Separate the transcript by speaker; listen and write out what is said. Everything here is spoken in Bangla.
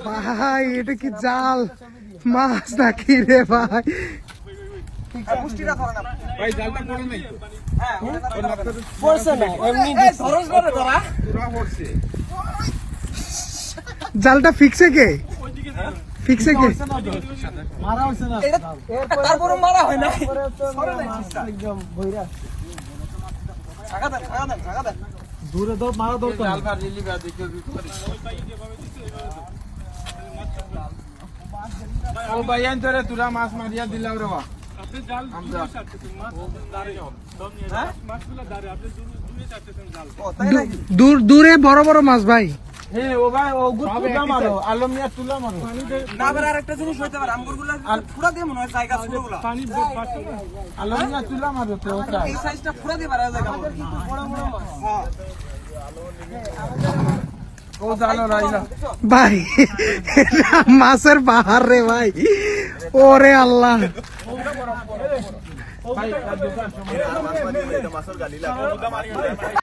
Speaker 1: ভাই এটা কি জাল মাছ নাকি রে ভাই?
Speaker 2: ভাই জালটা পড়ে নাই তো?
Speaker 3: পড়ছে না এমনি খরচ করে তোরা
Speaker 2: পুরা পড়ছে।
Speaker 1: জালটা ফিক্সে কে? ফিক্সে কে?
Speaker 3: মারা হইছে না
Speaker 4: তারপরে মারা হয় না
Speaker 3: একদম ভইরা
Speaker 4: ছাগা দেন
Speaker 3: দূরে তো মারা দরকার
Speaker 2: জাল ভার লিলি বা দেখে দিতে পারি। ও ভাই এনতরে তুরা মাছ মারিয়া দিলাও রে বা।
Speaker 5: আপনি জাল
Speaker 2: আমরা
Speaker 5: মাছগুলো দাঁড়ে আপনি দূরে চাচ্ছেন জাল
Speaker 1: দূরে বড় বড় মাছ ভাই।
Speaker 3: হে ও ভাই ও গুড তুলা মারো আলম মিয়া তুলা মারো
Speaker 4: না আবার আরেকটা জিনিস হইতে পারে আমগুলা পুরা দিয়ে মনে হয় জায়গা ছোটগুলা
Speaker 5: পানি বাড়ছে না
Speaker 2: আলম মিয়া তুলা মারো তো ওটা।
Speaker 4: এই সাইজটা পুরা দিয়ে পারা জায়গা কিন্তু বড় বড় মাছ হ্যাঁ
Speaker 2: ও জালো রাইলা।
Speaker 1: ভাই এটা মাছের বাহার রে ভাই। ওরে আল্লাহ
Speaker 2: ভাই আর দোকান